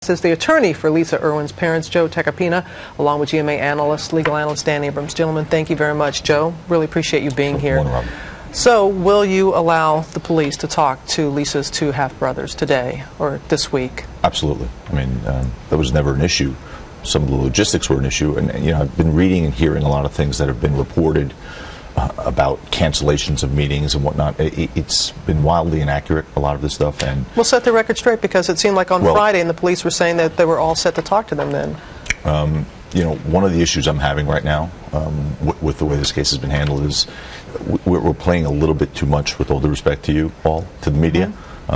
This is the attorney for Lisa Irwin's parents, Joe Tacopina, along with GMA analyst, legal analyst Dan Abrams. Gentlemen, thank you very much. Joe, really appreciate you being here. So, will you allow the police to talk to Lisa's two half-brothers today or this week? Absolutely. I mean, that was never an issue. Some of the logistics were an issue, and you know, I've been reading and hearing a lot of things that have been reported about cancellations of meetings and whatnot. It's been wildly inaccurate, a lot of this stuff. And we'll set the record straight, because it seemed like on Friday and the police were saying that they were all set to talk to them then. You know, one of the issues I'm having right now with the way this case has been handled is we're playing a little bit too much, with all due respect to you, Paul, to the media.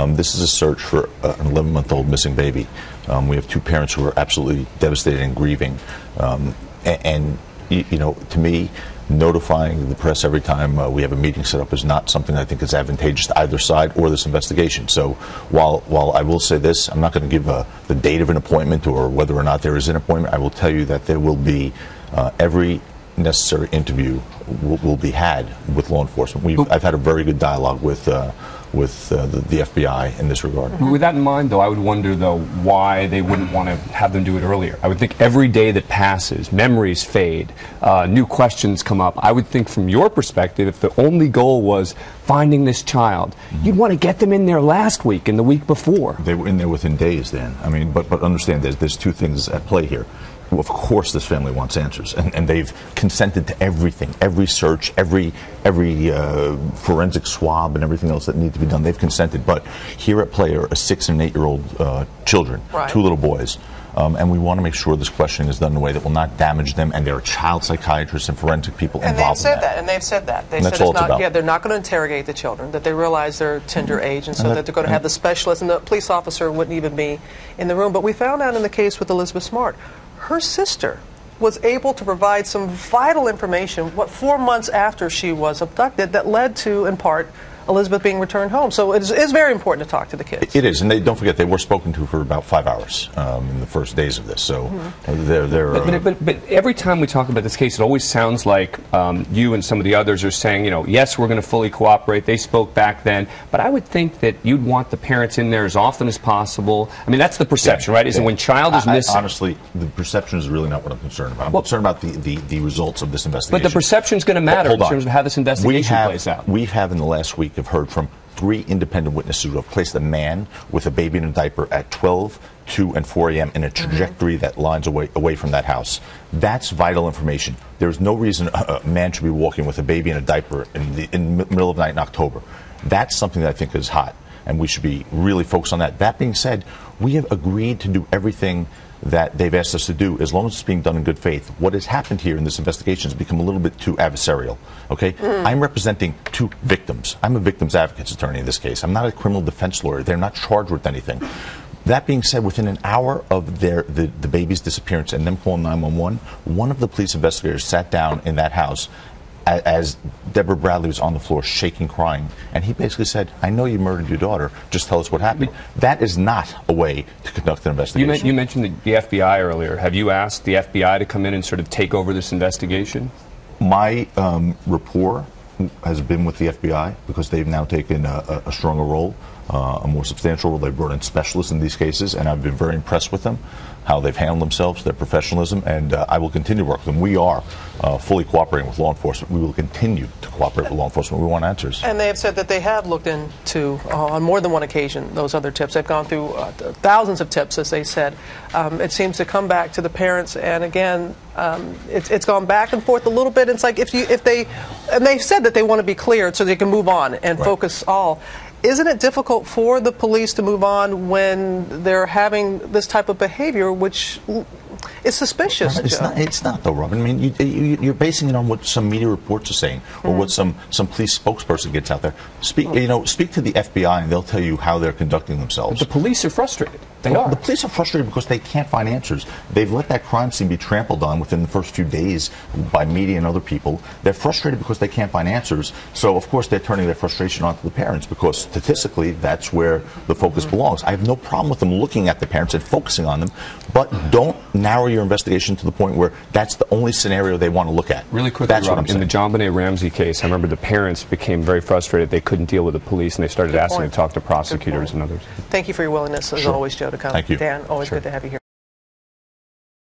This is a search for an 11-month-old missing baby. We have two parents who are absolutely devastated and grieving. And you know, to me, notifying the press every time we have a meeting set up is not something I think is advantageous to either side or this investigation. So while I will say this, I'm not going to give the date of an appointment or whether or not there is an appointment. I will tell you that there will be every necessary interview will be had with law enforcement. I've had a very good dialogue with the FBI in this regard. With that in mind, though, I would wonder, though, why they wouldn't want to have them do it earlier. I would think every day that passes, memories fade, new questions come up. I would think from your perspective, if the only goal was finding this child, you'd want to get them in there last week and the week before. They were in there within days then. I mean, but understand there's two things at play here. Well, of course this family wants answers, and they've consented to everything, every search, every forensic swab and everything else that needs to be done. They've consented, but here at play are a 6- and 8-year-old children, right. Two little boys, and we want to make sure this questioning is done in a way that will not damage them, and there are child psychiatrists and forensic people involved in that. And they've said that. They said it's not, yeah, they're not going to interrogate the children, that they realize they're tender age, and so that they're going to have the specialist, and the police officer wouldn't even be in the room. But we found out in the case with Elizabeth Smart, her sister was able to provide some vital information, 4 months after she was abducted, that led to, in part, Elizabeth being returned home. So it is very important to talk to the kids. It is, and don't forget, they were spoken to for about 5 hours in the first days of this. So but every time we talk about this case, it always sounds like you and some of the others are saying, you know, yes, we're going to fully cooperate. They spoke back then, but I would think that you'd want the parents in there as often as possible. I mean, that's the perception, right? Is that when child is missing? Honestly, the perception is really not what I'm concerned about. I'm concerned about the results of this investigation. But the perception is going to matter in terms of how this investigation plays out. We have in the last week have heard from 3 independent witnesses who have placed a man with a baby in a diaper at 12, 2, and 4 a.m. in a trajectory that lines away from that house. That's vital information. There's no reason a man should be walking with a baby in a diaper in the middle of the night in October. That's something that I think is hot, and we should be really focused on that. That being said, we have agreed to do everything that they've asked us to do, as long as it's being done in good faith. What has happened here in this investigation has become a little bit too adversarial. Okay, I'm representing 2 victims. I'm a victims advocates attorney in this case. I'm not a criminal defense lawyer. They're not charged with anything. That being said, within an hour of the baby's disappearance and them calling 911, one of the police investigators sat down in that house as Deborah Bradley was on the floor shaking, crying, and he basically said, I know you murdered your daughter, just tell us what happened. That is not a way to conduct an investigation. You mentioned the FBI earlier. Have you asked the FBI to come in and sort of take over this investigation? My rapport has been with the FBI, because they've now taken a stronger role, a more substantial role. They've brought in specialists in these cases, and I've been very impressed with them, how they've handled themselves, their professionalism, and I will continue to work with them. We are fully cooperating with law enforcement. We will continue to cooperate with law enforcement. We want answers. And they have said that they have looked into, on more than one occasion, those other tips. They've gone through thousands of tips, as they said. It seems to come back to the parents, and again, it's gone back and forth a little bit. It's like if they've said that they want to be cleared so they can move on and focus all. Isn't it difficult for the police to move on when they're having this type of behavior, which is suspicious? It's not though, Robin. I mean, you're basing it on what some media reports are saying, or what some police spokesperson gets out there. Speak to the FBI, and they'll tell you how they're conducting themselves. But the police are frustrated. They are. The police are frustrated because they can't find answers. They've let that crime scene be trampled on within the first few days by media and other people. They're frustrated because they can't find answers. So, of course, they're turning their frustration onto the parents, because statistically, that's where the focus belongs. I have no problem with them looking at the parents and focusing on them, but don't narrow your investigation to the point where that's the only scenario they want to look at. Really quickly, that's what I'm saying. In the John Benet Ramsey case, I remember the parents became very frustrated. They couldn't deal with the police, and they started asking to talk to prosecutors and others. Thank you for your willingness, as always, Joe. show to come. Thank you. Dan, always Sure. good to have you here.